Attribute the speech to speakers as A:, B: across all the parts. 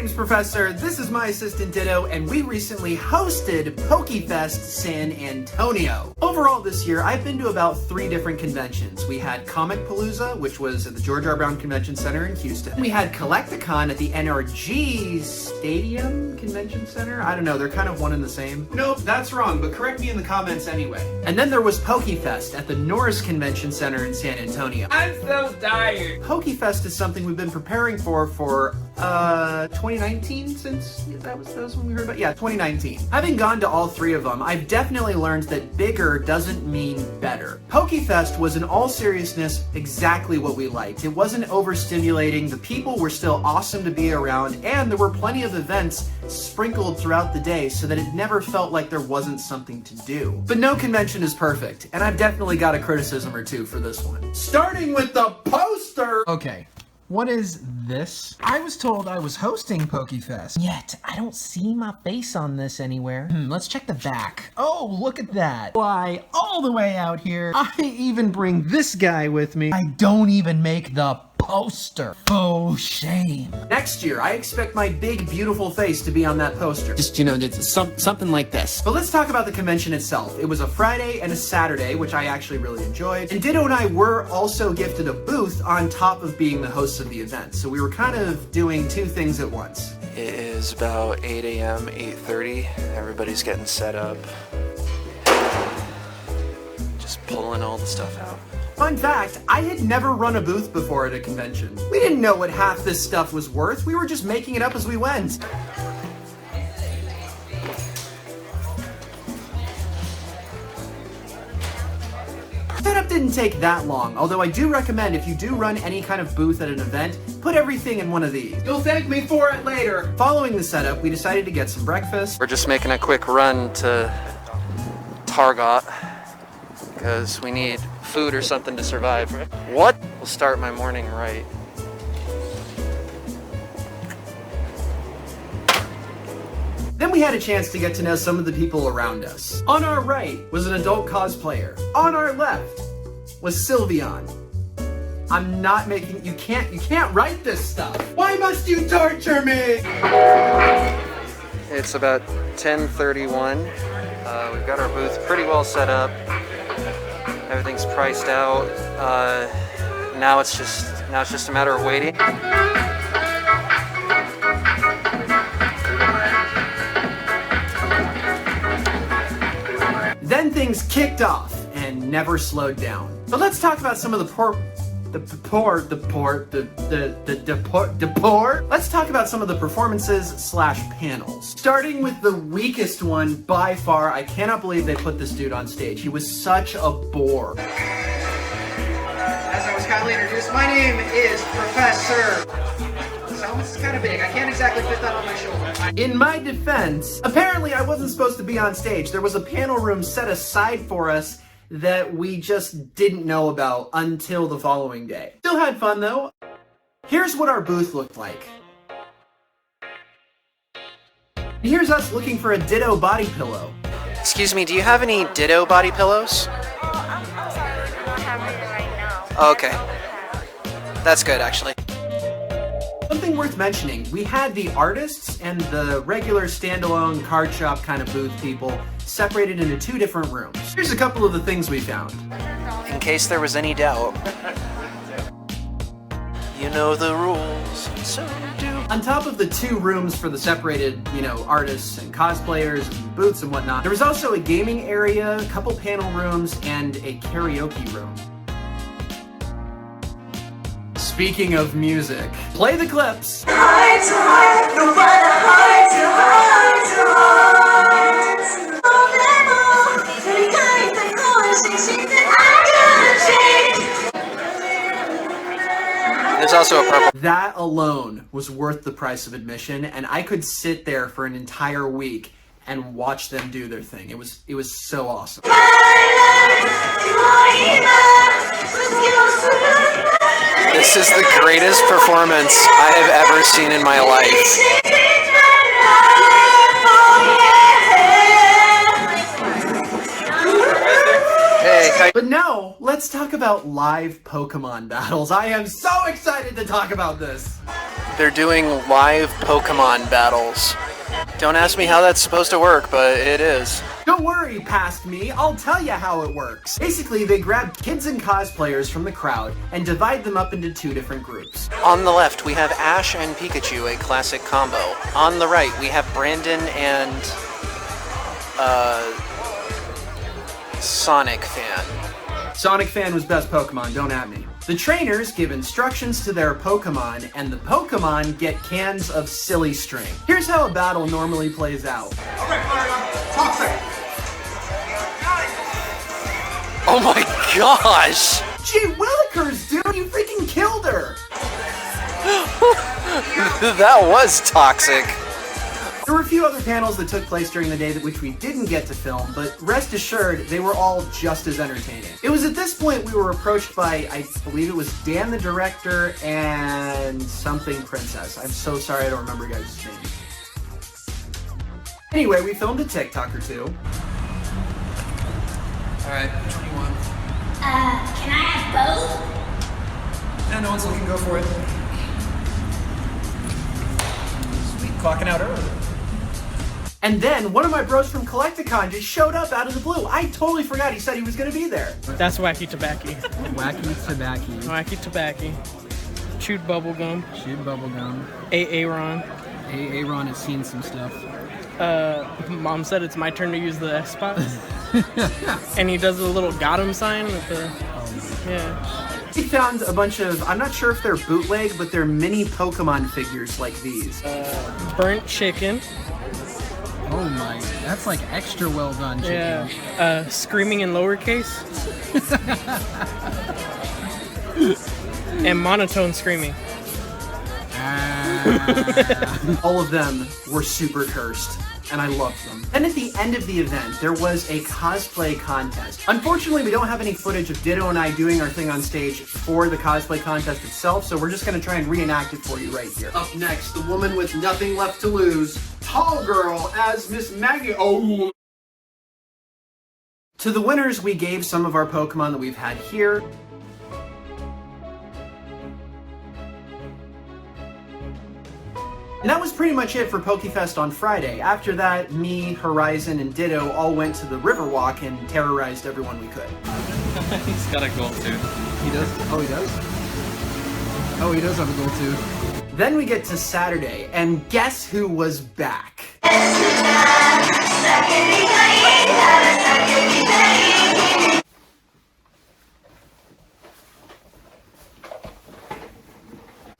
A: name's Professor, this is my assistant Ditto, and we recently hosted PokeFest San Antonio. Overall this year, I've been to about 3 different conventions. We had Comicpalooza, which was at the George R. Brown Convention Center in Houston. We had Collecticon at the NRG Stadium Convention Center. I don't know, they're kind of one and the same. Nope, that's wrong, but correct me in the comments anyway. And then there was PokeFest at the Norris Convention Center in San Antonio.
B: I'm so tired.
A: PokeFest is something we've been preparing for 2019, since that was when we heard about, yeah, 2019. Having gone to all 3 of them, I've definitely learned that bigger doesn't mean better. PokeFest was in all seriousness exactly what we liked. It wasn't overstimulating, the people were still awesome to be around, and there were plenty of events sprinkled throughout the day so that it never felt like there wasn't something to do. But no convention is perfect, and I've definitely got a criticism or 2 for this one. Starting with the poster!
C: Okay. What is this? I was told I was hosting PokeFest. Yet, I don't see my face on this anywhere. Let's check the back. Oh, look at that. Fly all the way out here. I even bring this guy with me. I don't even make the poster. Oh, shame.
A: Next year, I expect my big, beautiful face to be on that poster.
B: Just, you know, it's something like this.
A: But let's talk about the convention itself. It was a Friday and a Saturday, which I actually really enjoyed. And Ditto and I were also gifted a booth on top of being the hosts of the event. So we were kind of doing 2 things at once.
D: It is about 8 a.m., 8:30. Everybody's getting set up. Just pulling all the stuff out.
A: Fun fact, I had never run a booth before at a convention. We didn't know what half this stuff was worth. We were just making it up as we went. Setup didn't take that long, although I do recommend if you do run any kind of booth at an event, put everything in one of these. You'll thank me for it later. Following the setup, we decided to get some breakfast.
D: We're just making a quick run to Target because we need food or something to survive, right? What? We'll start my morning right.
A: Then we had a chance to get to know some of the people around us. On our right was an adult cosplayer. On our left was Sylveon. I'm not making, you can't write this stuff. Why must you torture me?
D: It's about 10:31. We've got our booth pretty well set up. Everything's priced out. Now it's just a matter of waiting.
A: Then things kicked off and never slowed down. But let's talk about some of Let's talk about some of the performances / panels. Starting with the weakest one by far. I cannot believe they put this dude on stage. He was such a bore.
E: As I was kindly introduced, my name is Professor. So this is kind of big. I can't exactly fit that on my shoulder.
A: In my defense, apparently I wasn't supposed to be on stage. There was a panel room set aside for us that we just didn't know about until the following day. Still had fun though. Here's what our booth looked like. Here's us looking for a Ditto body pillow.
D: Excuse me, do you have any Ditto body pillows?
F: I'm sorry, we don't have it right now.
D: Oh, okay. That's good, actually.
A: Something worth mentioning, we had the artists and the regular standalone card shop kind of booth people separated into 2 different rooms. Here's a couple of the things we found.
D: In case there was any doubt. You know the rules, and so do.
A: On top of the 2 rooms for the separated, artists and cosplayers and booths and whatnot, there was also a gaming area, a couple panel rooms, and a karaoke room. Speaking of music, play the clips.
G: Heart to heart, no matter heart to heart to heart. Oh, level, very kind of conversation that I could change.
D: There's also a purple.
A: That alone was worth the price of admission, and I could sit there for an entire week and watch them do their thing. It was so awesome.
D: This is the greatest performance I have ever seen in my life. Hey,
A: But now, let's talk about live Pokemon battles. I am so excited to talk about this.
D: they're doing live Pokemon battles. Don't ask me how that's supposed to work, but it is.
A: Don't worry, past me, I'll tell you how it works. Basically, they grab kids and cosplayers from the crowd and divide them up into 2 different groups.
D: On the left, we have Ash and Pikachu, a classic combo. On the right, we have Brandon and Sonic Fan.
A: Sonic Fan was best Pokemon, don't at me. The trainers give instructions to their Pokemon, and the Pokemon get cans of silly string. Here's how a battle normally plays out.
D: Oh my gosh!
A: Gee willikers, dude, you freaking killed her!
D: That was toxic.
A: There were a few other panels that took place during the day which we didn't get to film, but rest assured, they were all just as entertaining. It was at this point we were approached by, I believe it was Dan the director and something Princess. I'm so sorry I don't remember your guys' names. Anyway, we filmed a TikTok or 2.
E: Alright, which one do you want?
G: Can I have both?
E: No, no one's looking, go for it. Sweet, clocking out early.
A: And then one of my bros from Collecticon just showed up out of the blue. I totally forgot he said he was going to be there.
B: That's wacky tobacco.
C: Wacky tobacco.
B: Wacky tobacco. Chewed bubblegum.
C: Chewed bubblegum.
B: Aaron.
C: Aaron has seen some stuff.
B: Mom said it's my turn to use the S-spot. And he does the little got him sign with the... Yeah.
A: We found a bunch of, I'm not sure if they're bootleg, but they're mini Pokemon figures like these.
B: Burnt chicken.
C: Oh my, that's like extra well done chicken.
B: Yeah. Screaming in lowercase. And monotone screaming.
A: All of them were super cursed, and I loved them. Then at the end of the event, there was a cosplay contest. Unfortunately, we don't have any footage of Ditto and I doing our thing on stage for the cosplay contest itself, so we're just gonna try and reenact it for you right here. Up next, the woman with nothing left to lose, Tall Girl as Miss Maggie. Oh. To the winners, we gave some of our Pokemon that we've had here. And that was pretty much it for PokeFest on Friday. After that, me, Horizon, and Ditto all went to the Riverwalk and terrorized everyone we could.
H: He's got a goal too.
C: He does? Oh, he does? Oh, he does have a goal too.
A: Then we get to Saturday, and guess who was back?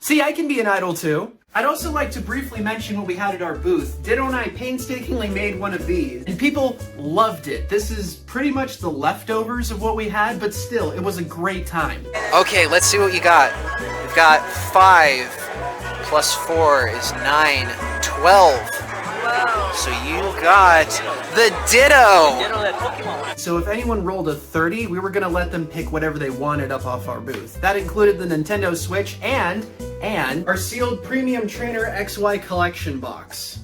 A: See, I can be an idol too. I'd also like to briefly mention what we had at our booth. Ditto and I painstakingly made one of these, and people loved it. This is pretty much the leftovers of what we had, but still, it was a great time.
D: Okay, let's see what you got. We've got 5 plus 4 is 9, 12. So you got the Ditto!
A: So if anyone rolled a 30, we were gonna let them pick whatever they wanted up off our booth. That included the Nintendo Switch and our sealed Premium Trainer XY collection box.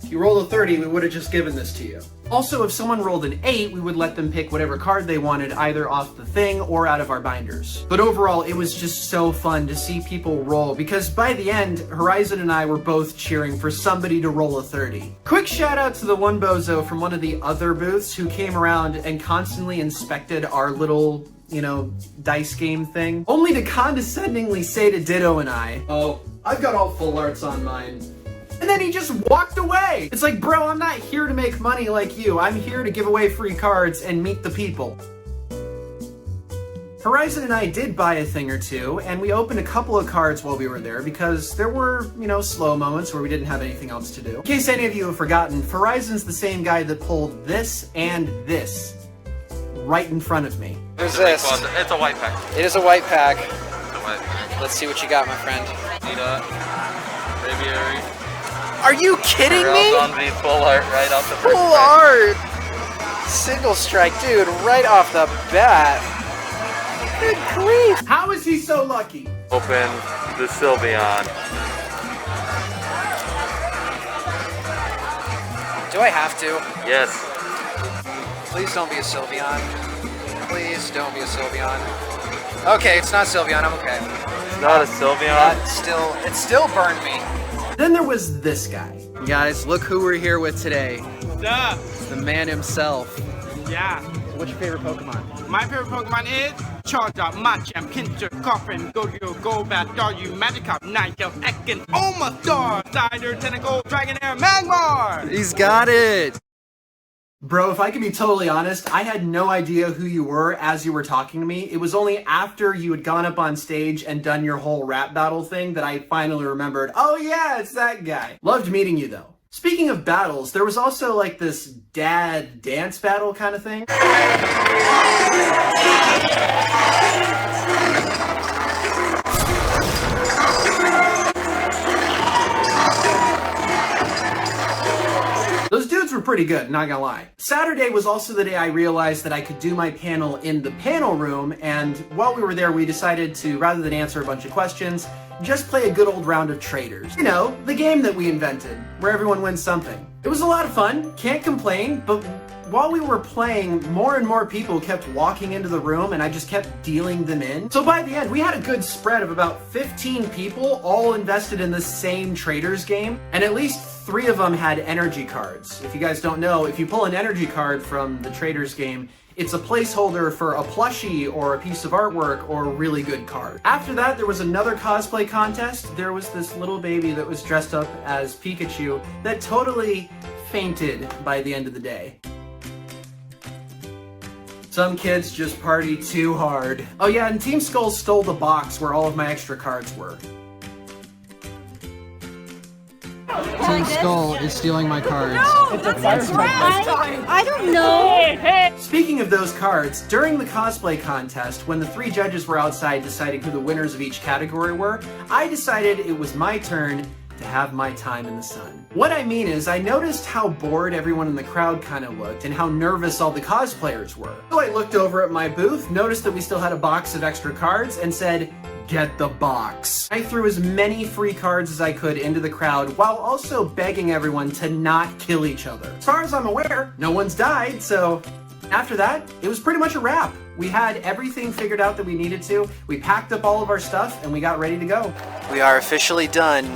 A: If you rolled a 30, we would have just given this to you. Also, if someone rolled an 8, we would let them pick whatever card they wanted, either off the thing or out of our binders. But overall, it was just so fun to see people roll, because by the end, Horizon and I were both cheering for somebody to roll a 30. Quick shout out to the one bozo from one of the other booths who came around and constantly inspected our little, you know, dice game thing, only to condescendingly say to Ditto and I, "Oh, I've got all full arts on mine." And then he just walked away. It's like, bro, I'm not here to make money like you. I'm here to give away free cards and meet the people. Horizon and I did buy a thing or two, and we opened a couple of cards while we were there because there were, you know, slow moments where we didn't have anything else to do. In case any of you have forgotten, Horizon's the same guy that pulled this and this right in front of me.
D: Who's this?
H: It's a white pack.
D: It is a white pack.
H: It's a white pack.
D: Let's see what you got, my friend.
H: Nita, Baby
D: Are you kidding me?
H: Zombie, full art right off the first
D: Full
H: pack.
D: art! Single strike, dude, right off the bat. Good grief!
A: How is he so lucky?
H: Open the Sylveon.
D: Do I have to?
H: Yes.
D: Please don't be a Sylveon. Please don't be a Sylveon. Okay, it's not Sylveon, I'm okay.
H: It's not a Sylveon.
D: It still burned me.
A: Then there was this guy. Guys, look who we're here with today.
I: Duh.
A: It's the man himself.
I: Yeah.
A: What's your favorite Pokemon?
I: My favorite Pokemon is Charizard, Machamp, Pinsir, Koffin, Gojo, Golbat, Staryu, Magikarp, Ninetale, Ekans, Omastar, Cider, Tentacle, Dragonair, Magmar!
A: He's got it! Bro, if I can be totally honest, I had no idea who you were as you were talking to me. It was only after you had gone up on stage and done your whole rap battle thing that I finally remembered, oh yeah, it's that guy. Loved meeting you though. Speaking of battles, there was also like this dad dance battle kind of thing. Those dudes were pretty good, not gonna lie. Saturday was also the day I realized that I could do my panel in the panel room, and while we were there, we decided to, rather than answer a bunch of questions, just play a good old round of traders. You know, the game that we invented, where everyone wins something. It was a lot of fun, can't complain, but while we were playing, more and more people kept walking into the room and I just kept dealing them in. So by the end, we had a good spread of about 15 people all invested in the same traders game, and at least 3 of them had energy cards. If you guys don't know, if you pull an energy card from the traders game, it's a placeholder for a plushie or a piece of artwork or a really good card. After that, there was another cosplay contest. There was this little baby that was dressed up as Pikachu that totally fainted by the end of the day. Some kids just party too hard. Oh yeah, and Team Skull stole the box where all of my extra cards were. Team Skull is stealing my cards.
G: No, that's I don't know.
A: Speaking of those cards, during the cosplay contest, when the 3 judges were outside deciding who the winners of each category were, I decided it was my turn to have my time in the sun. What I mean is, I noticed how bored everyone in the crowd kind of looked and how nervous all the cosplayers were. So I looked over at my booth, noticed that we still had a box of extra cards, and said, get the box. I threw as many free cards as I could into the crowd while also begging everyone to not kill each other. As far as I'm aware, no one's died, so after that, it was pretty much a wrap. We had everything figured out that we needed to. We packed up all of our stuff and we got ready to go. We are officially done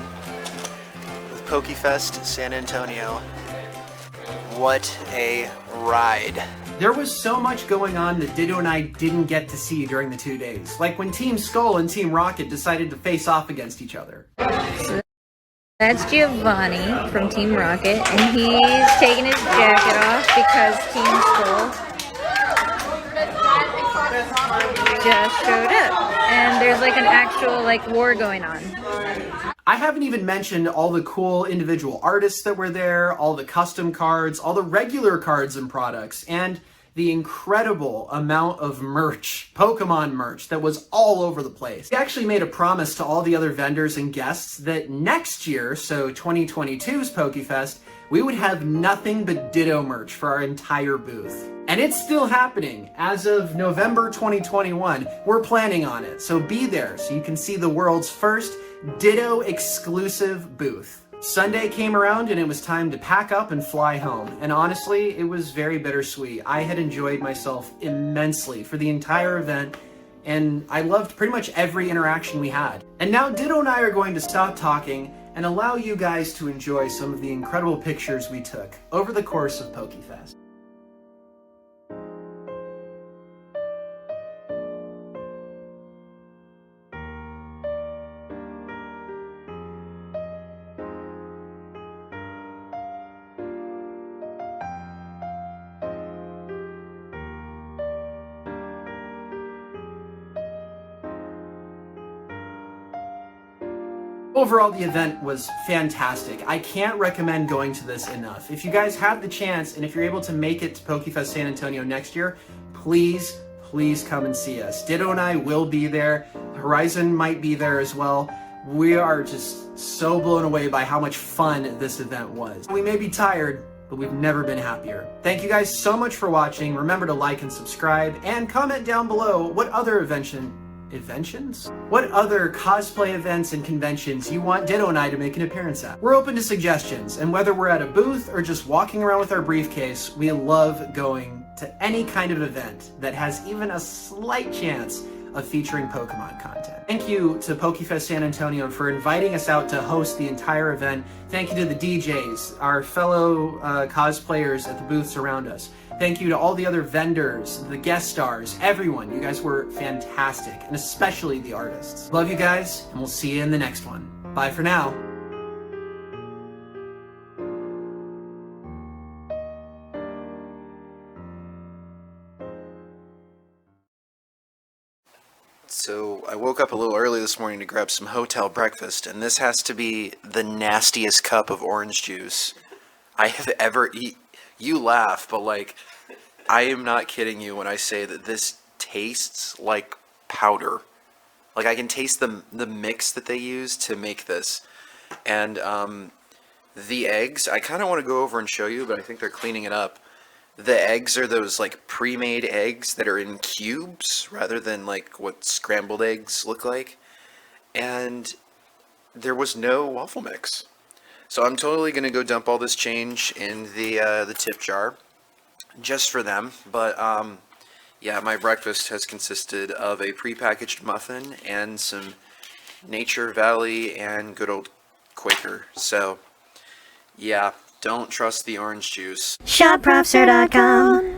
A: with PokeFest San Antonio. What a ride. There was so much going on that Ditto and I didn't get to see during the 2 days. Like when Team Skull and Team Rocket decided to face off against each other.
J: So that's Giovanni from Team Rocket, and he's taking his jacket off because Team Skull just showed up. And there's like an actual war going on.
A: I haven't even mentioned all the cool individual artists that were there, all the custom cards, all the regular cards and products, and the incredible amount of merch, Pokemon merch, that was all over the place. We actually made a promise to all the other vendors and guests that next year, so 2022's PokeFest, we would have nothing but Ditto merch for our entire booth. And it's still happening. As of November 2021, we're planning on it, so be there so you can see the world's first Ditto exclusive booth. Sunday came around and it was time to pack up and fly home. And honestly, it was very bittersweet. I had enjoyed myself immensely for the entire event, and I loved pretty much every interaction we had. And now Ditto and I are going to stop talking and allow you guys to enjoy some of the incredible pictures we took over the course of PokeFest. Overall, the event was fantastic. I can't recommend going to this enough. If you guys have the chance, and if you're able to make it to PokeFest San Antonio next year, please come and see us. Ditto and I will be there. Horizon might be there as well. We are just so blown away by how much fun this event was. We may be tired, but we've never been happier. Thank you guys so much for watching. Remember to like and subscribe, and comment down below what other what other cosplay events and conventions you want Ditto and I to make an appearance at. We're open to suggestions, and whether we're at a booth or just walking around with our briefcase, we love going to any kind of event that has even a slight chance of featuring Pokemon content. Thank you to PokeFest San Antonio for inviting us out to host the entire event. Thank you to the DJs, our fellow cosplayers at the booths around us. Thank you to all the other vendors, the guest stars, everyone. You guys were fantastic, and especially the artists. Love you guys, and we'll see you in the next one. Bye for now.
D: So I woke up a little early this morning to grab some hotel breakfast, and this has to be the nastiest cup of orange juice I have ever eaten. You laugh, but like, I am not kidding you when I say that this tastes like powder. Like, I can taste the mix that they use to make this. And the eggs, I kind of want to go over and show you, but I think they're cleaning it up. The eggs are those like pre-made eggs that are in cubes rather than like what scrambled eggs look like. And there was no waffle mix. So I'm totally going to go dump all this change in the tip jar just for them. But yeah, my breakfast has consisted of a prepackaged muffin and some Nature Valley and good old Quaker. So yeah, don't trust the orange juice.
G: ShopPropster.com